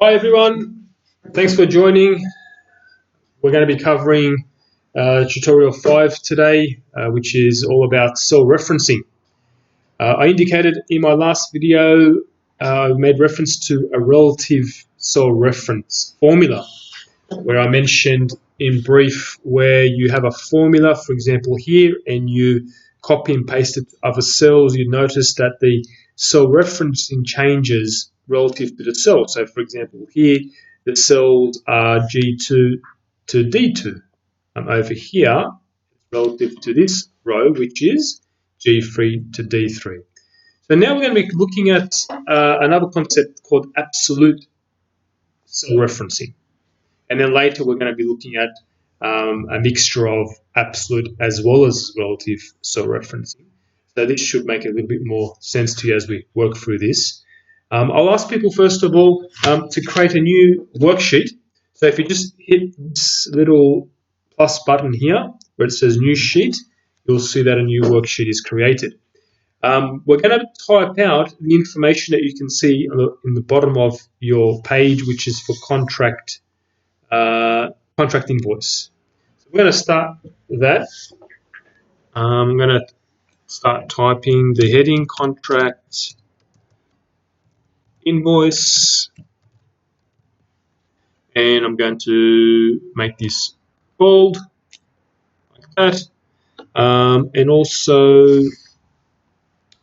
Hi everyone, thanks for joining. We're going to be covering tutorial 5 today, which is all about cell referencing. I indicated in my last video, I made reference to a relative cell reference formula, where I mentioned in brief where you have a formula, for example here, and you copy and paste it to other cells, you notice that the cell referencing changes relative to the cell. So for example here, the cells are G2 to D2. Over here, relative to this row, which is G3 to D3. So now we're going to be looking at another concept called absolute cell referencing. And then later we're going to be looking at a mixture of absolute as well as relative cell referencing. So this should make a little bit more sense to you as we work through this. I'll ask people first of all to create a new worksheet. So if you just hit this little plus button here where it says new sheet, you'll see that a new worksheet is created. We're going to type out the information that you can see in the bottom of your page, which is for contract invoice. So we're going to start that. I'm going to start typing the heading contract invoice, and I'm going to make this bold like that. And also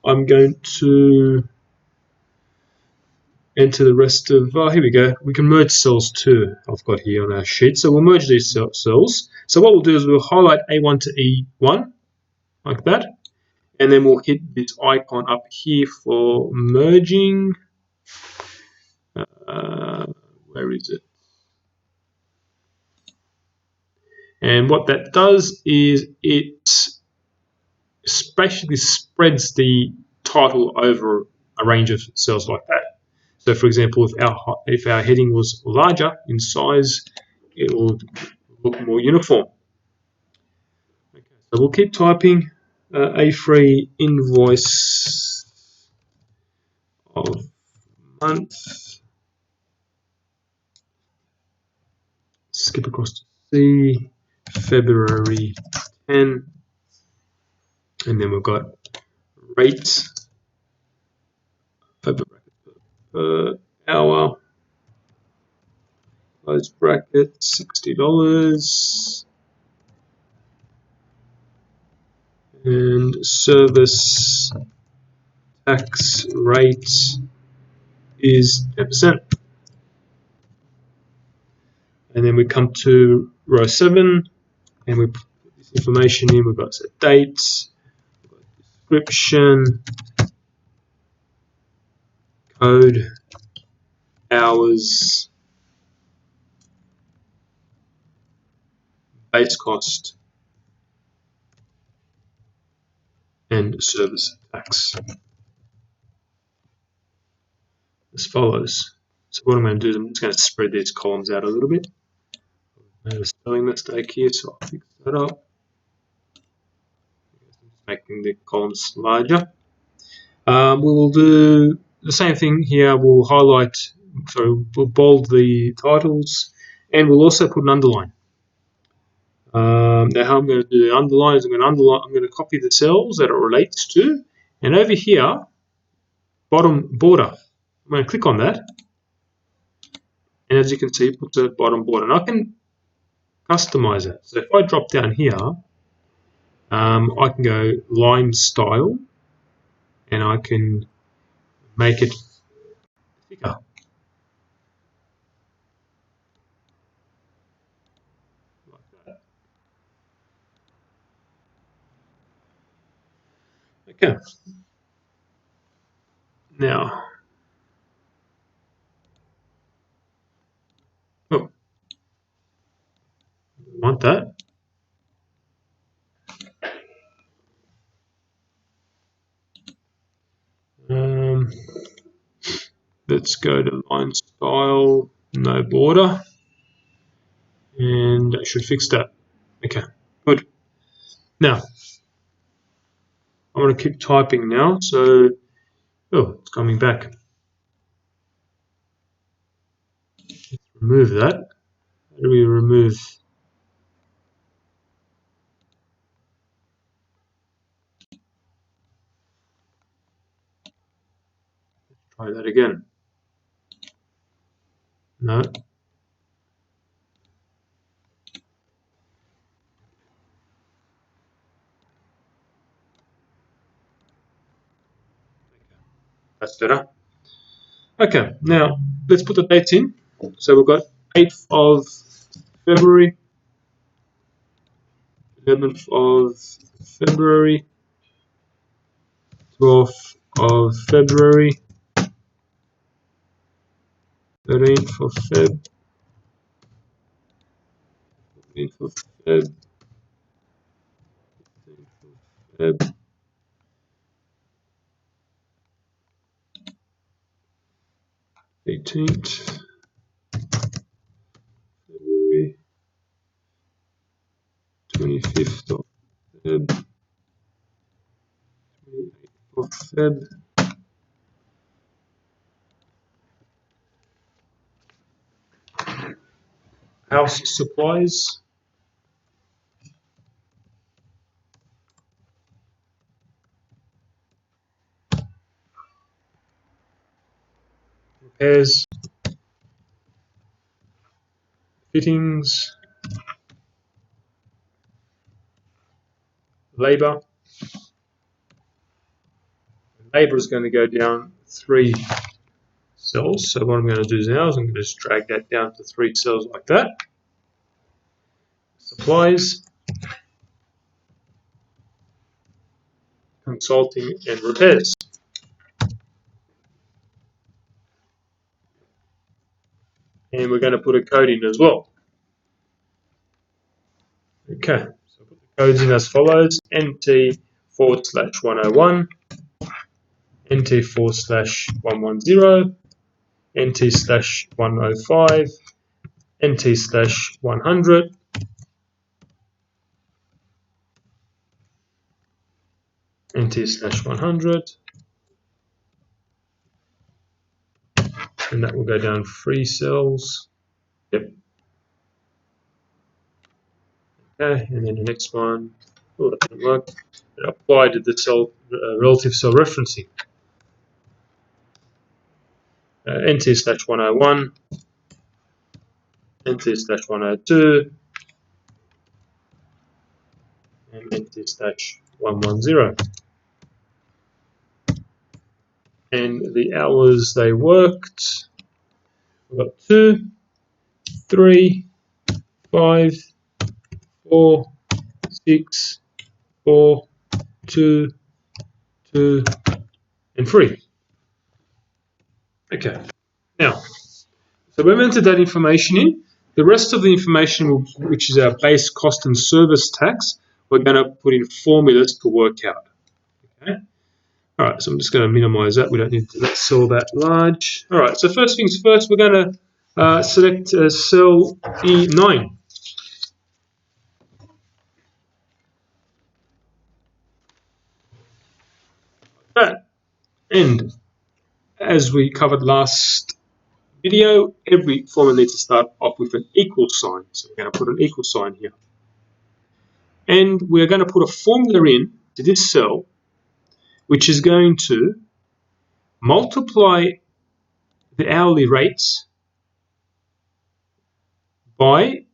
I'm going to enter the rest of, here we go, we can merge cells too, I've got here on our sheet. So we'll merge these cells. So what we'll do is we'll highlight A1 to E1 like that, and then we'll hit this icon up here for merging. Where is it? And what that does is it basically spreads the title over a range of cells like that. So for example, if our heading was larger in size, it will look more uniform. Okay, so we'll keep typing A3 invoice of month. Skip across to C, February 10, and then we've got rate per hour, close bracket, $60, and service tax rate is 10%. And then we come to row 7, and we put this information in. We've got set dates, we've got description, code, hours, base cost, and service tax as follows. So what I'm going to do is I'm just going to spread these columns out a little bit. I made a spelling mistake here, so I'll fix that up. Making the columns larger. We will do the same thing here. We'll highlight, so we'll bold the titles, and we'll also put an underline. Now how I'm going to do the underline is I'm going to copy the cells that it relates to, and over here, bottom border, I'm going to click on that, and as you can see, it puts a bottom border, and I can customize it. So if I drop down here, I can go line style, and I can make it thicker. Like that. Okay. Now, oh, want that. Let's go to line style, no border, and that should fix that. Okay, good. Now, I'm going to keep typing now. So, oh, it's coming back. remove that. How do we remove? Try that again. No. That's better. Okay, now let's put the dates in. So we've got 8th of February, 11th of February, 12th of February, 13th of Feb, 14th of Feb, 15th of Feb, 18th February, 25th of Feb, 28th of Feb, house supplies, repairs, fittings, labour. Labour is going to go down 3 cells. So what I'm going to do now is I'm going to just drag that down to 3 cells like that. Supplies, consulting and repairs. And we're going to put a code in as well. Okay, so put the codes in as follows: NT/101, NT/110, NT/105, NT/100, NT/100, and that will go down 3 cells. Yep. Okay, and then the next one, oh, that didn't work. It applied to the cell relative cell referencing. NT/101, NT/102, and NT/110. And the hours they worked, we've got 2, 3, 5, 4, 6, 4, 2, 2, and 3. Okay, now, so we've entered that information in. The rest of the information, which is our base cost and service tax, we're going to put in formulas to work out. Okay. All right, so I'm just going to minimize that. We don't need that cell that large. All right, so first things first, we're going to select cell E9. That. And as we covered last video, every formula needs to start off with an equal sign. So we're going to put an equal sign here. And we're going to put a formula in to this cell, which is going to multiply the hourly rates by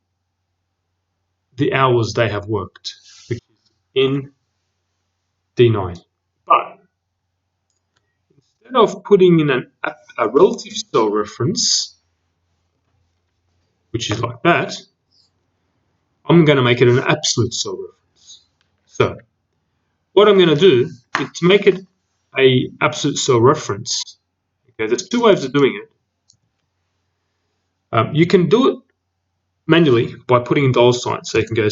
the hours they have worked, which is in D9. But instead of putting in a relative cell reference, which is like that, I'm going to make it an absolute cell reference. So what I'm going to do is to make it a absolute cell reference. Okay, there's 2 ways of doing it. You can do it manually by putting in dollar signs. So you can go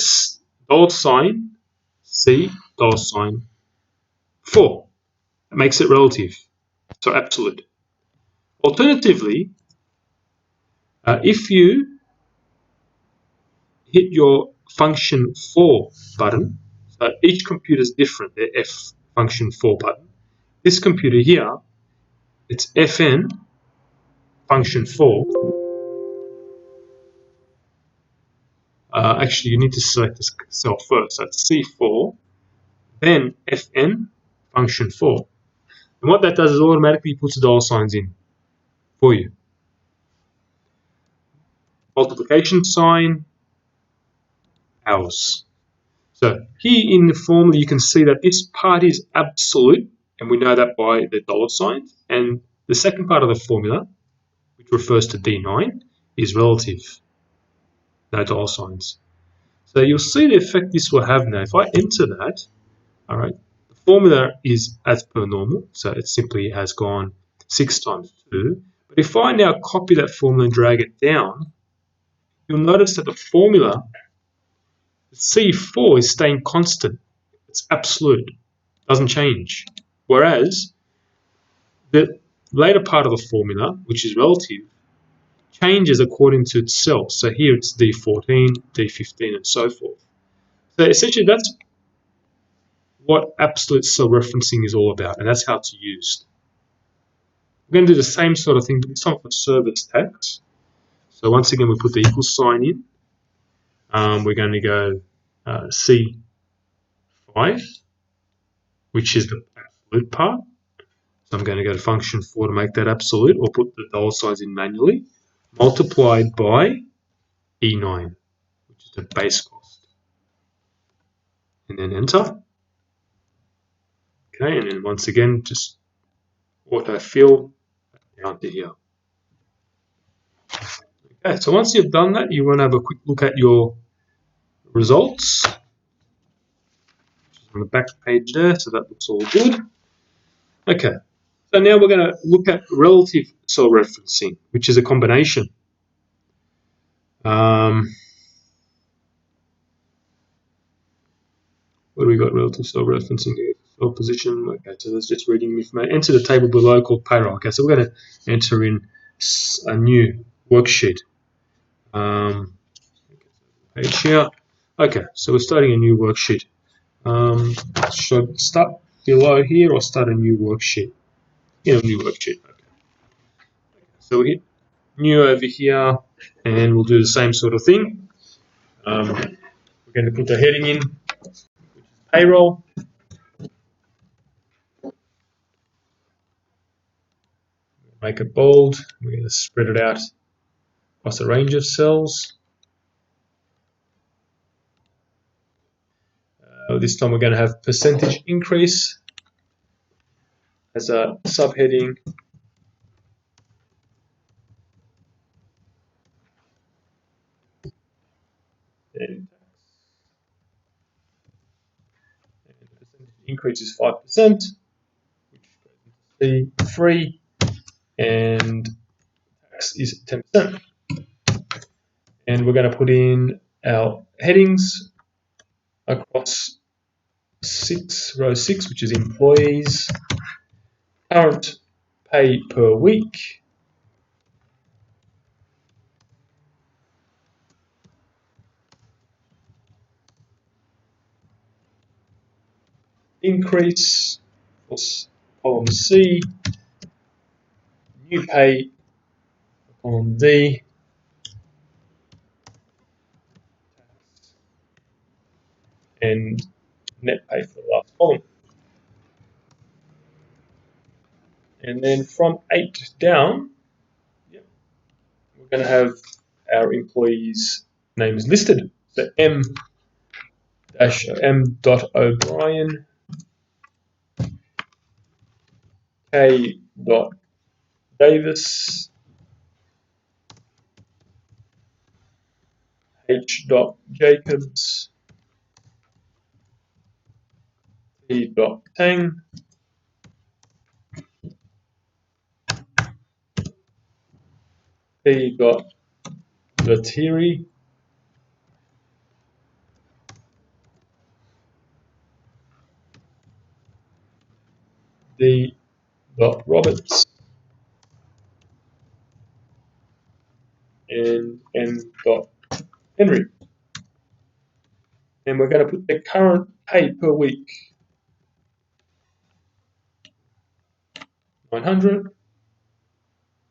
$sign C $sign 4. It makes it relative, so absolute. Alternatively, if you hit your function 4 button, so each computer is different, their F function 4 button. This computer here, it's FN function 4, actually, you need to select this cell first. So it's C4, then FN, function 4. And what that does is automatically puts the dollar signs in for you. Multiplication sign, hours. So here in the formula, you can see that this part is absolute, and we know that by the dollar sign. And the second part of the formula, which refers to D9, is relative, no dollar signs. So you'll see the effect this will have now. If I enter that, all right, the formula is as per normal, so it simply has gone 6 times 2. But if I now copy that formula and drag it down, you'll notice that the formula, C4, is staying constant. It's absolute, doesn't change. Whereas the later part of the formula, which is relative, changes according to itself. So here it's D14, D15, and so forth. So essentially that's what absolute cell referencing is all about, and that's how it's used. We're going to do the same sort of thing, but this time for service tax. So once again, we put the equal sign in. We're going to go C5, which is the absolute part. So I'm going to go to function 4 to make that absolute, or put the dollar signs in manually, multiplied by E9, which is the base cost. And then enter. Okay, and then once again, just autofill down to here. Okay, so once you've done that, you want to have a quick look at your results. On the back page there, so that looks all good. Okay, so now we're going to look at relative cell referencing, which is a combination. What do we got? Relative cell referencing here. Cell position. Okay, so let's just reading information. Enter the table below called payroll. Okay, so we're going to enter in a new worksheet. Page here. Okay, so we're starting a new worksheet. Should start below here or start a new worksheet? Yeah, a new worksheet. Okay. So we hit new over here, and we'll do the same sort of thing. We're going to put the heading in, which is payroll. Make it bold. We're going to spread it out across a range of cells. This time we're going to have percentage increase as a subheading. And the percentage increase is 5%, which goes into C3, and tax is 10%. And we're going to put in our headings across row 6, which is employees, current pay per week, increase, of course, column C, new pay, column D, and net pay for the last column. And then from 8 down, we're going to have our employees' names listed. So M.O'Brien, K.Davis, H.Jacobs, T.Tang, P.Latiri, D.Roberts, and M.Henry. And we're going to put the current pay per week, 900.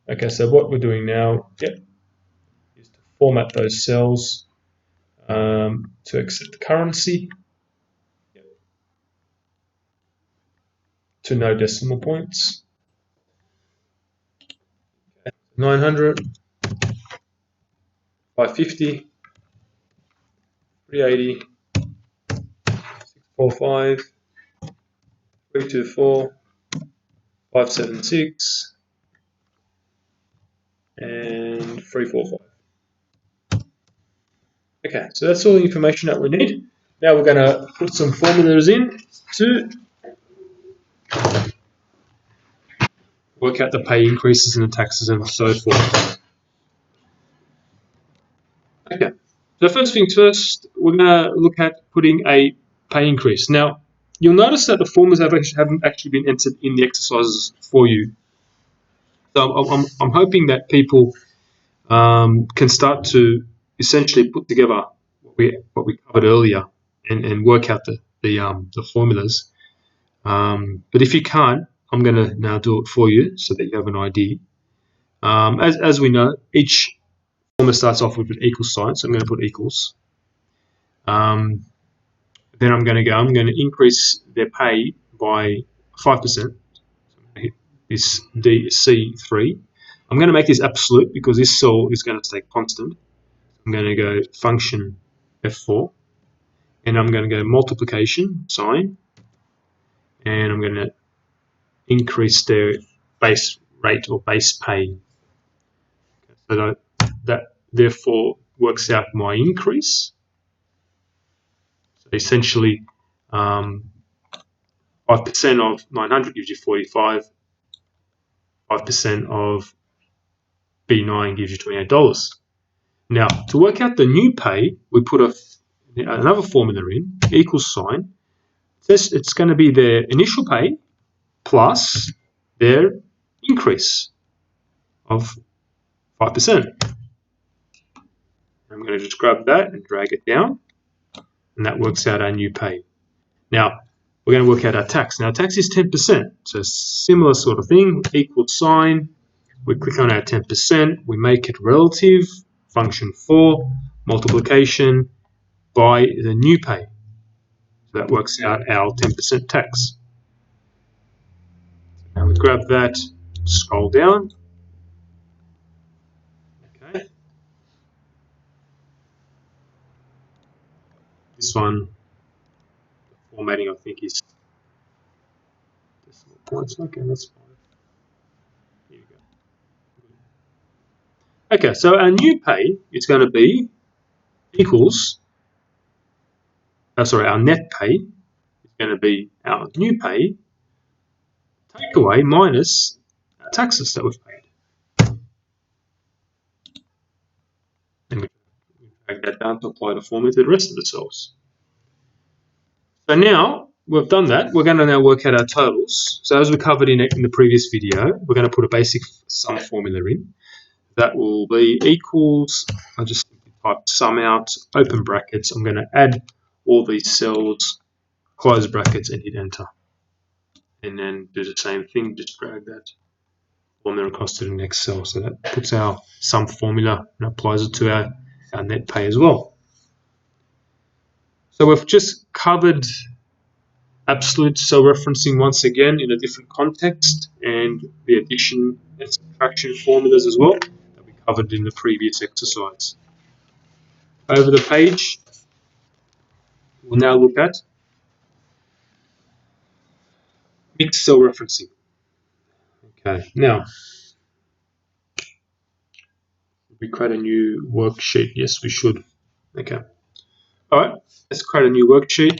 Okay, so what we're doing now, is to format those cells. to accept the currency, to no decimal points. 900, 550, 380, 645, 324, 576, and 345. Okay, so that's all the information that we need. Now we're going to put some formulas in to work out the pay increases and the taxes and so forth. Okay, so first things first, we're going to look at putting a pay increase. Now, you'll notice that the formulas haven't actually been entered in the exercises for you. So I'm hoping that people can start to essentially put together what we covered earlier and work out the formulas. But if you can't, I'm going to now do it for you so that you have an idea. As we know, each formula starts off with an equal sign, so I'm going to put equals. Then I'm going to increase their pay by 5%. So I'm going to hit this DC3. I'm going to make this absolute because this cell is going to stay constant. I'm going to go function F4, and I'm going to go multiplication sign, and I'm going to increase their base rate or base pay. So that therefore works out my increase. So essentially, 5% of 900 gives you 45. 5% of B9 gives you $28. Now, to work out the new pay, we put another formula in, equals sign. It's going to be their initial pay plus their increase of 5%. I'm going to just grab that and drag it down, and that works out our new pay. Now, we're going to work out our tax. Now, tax is 10%, so similar sort of thing, equal sign. We click on our 10%, we make it relative, function 4, multiplication by the new pay. So that works out our 10% tax. Now we grab that, scroll down. Okay. This one, the formatting I think is decimal points. Okay, that's fine. Here we go. Okay, so our new pay is going to be equals, our net pay is going to be our new pay take away minus our taxes that we've paid. And we drag that down to apply the formula to the rest of the cells. So now we've done that, we're going to now work out our totals. So as we covered in the previous video, we're going to put a basic sum formula in. That will be equals, I'll just type sum out, open brackets. I'm going to add all these cells, close brackets, and hit enter. And then do the same thing, just drag that formula across to the next cell. So that puts our sum formula and applies it to our net pay as well. So we've just covered absolute cell referencing once again in a different context, and the addition and subtraction formulas as well that we covered in the previous exercise. Over the page, we'll now look at mixed cell referencing. Okay, now we create a new worksheet. Yes, we should. Okay. All right, let's create a new worksheet.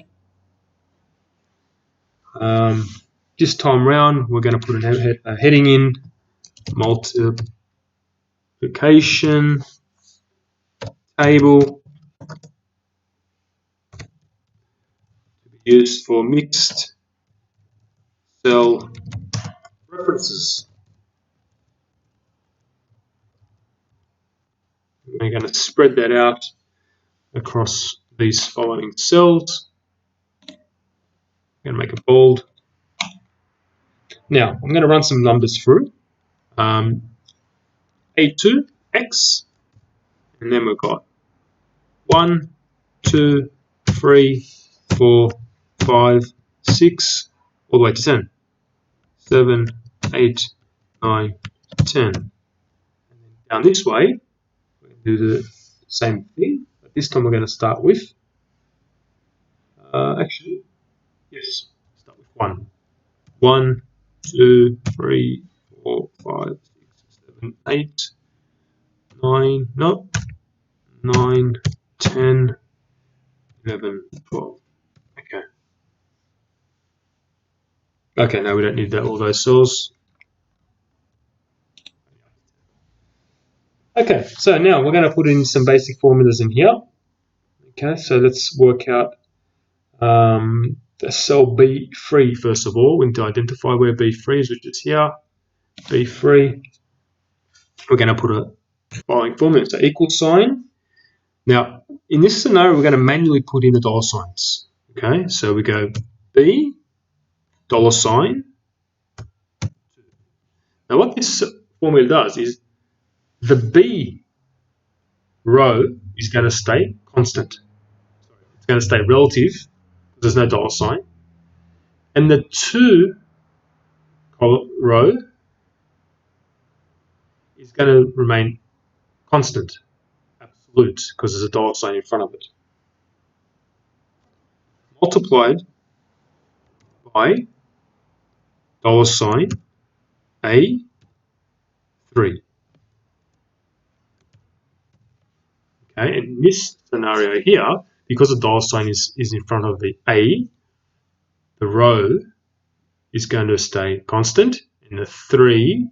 This time round, we're going to put a heading in, multiplication table to be used for mixed cell references. We're going to spread that out across these following cells. I'm going to make it bold. Now, I'm going to run some numbers through. A2, X, and then we've got 1, 2, 3, 4, 5, 6, all the way to 10. 7, 8, 9, 10. And then down this way, we're going to do the same thing, but this time we're going to start with, actually, yes, start with 1. 1, 2, 3, 4, 5, 6, 7, 8, 9, no, 9, 10, 11, 12. Okay. Okay, now we don't need that, all those cells. Okay, so now we're going to put in some basic formulas in here. Okay, so let's work out the cell B3 first of all. We need to identify where B3 is, which is here. B3. We're going to put a following formula. So equal sign. Now, in this scenario, we're going to manually put in the dollar signs. Okay, so we go B, dollar sign. Now, what this formula does is the B row is going to stay constant. It's going to stay relative because there's no dollar sign. And the 2 row is going to remain constant, absolute, because there's a dollar sign in front of it. Multiplied by dollar sign A3. Okay, and in this scenario here, because the dollar sign is in front of the A, the row is going to stay constant, and the 3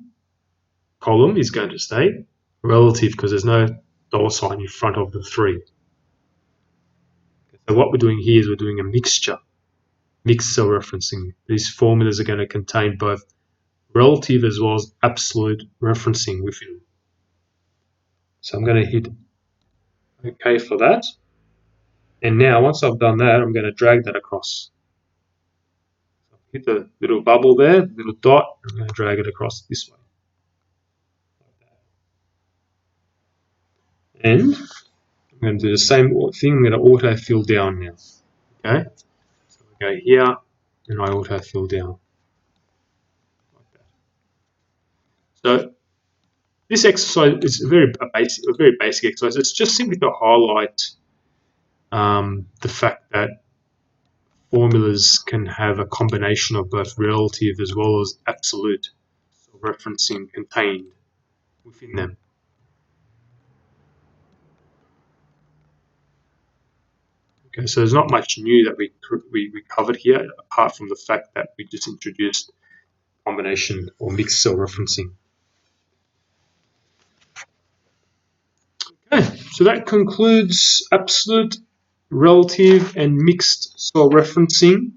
column is going to stay relative because there's no dollar sign in front of the 3. So what we're doing here is we're doing a mixed cell referencing. These formulas are going to contain both relative as well as absolute referencing within them. So I'm going to hit OK for that. And now once I've done that, I'm going to drag that across. So hit the little bubble there, the little dot, I'm going to drag it across this way. And I'm going to do the same thing. I'm going to auto fill down now. Okay, so I go here and I auto fill down. Like that. So this exercise is a very basic exercise. It's just simply to highlight the fact that formulas can have a combination of both relative as well as absolute referencing contained within them. Okay, so there's not much new that we covered here, apart from the fact that we just introduced combination or mixed cell referencing. Okay, so that concludes absolute, relative, and mixed cell referencing.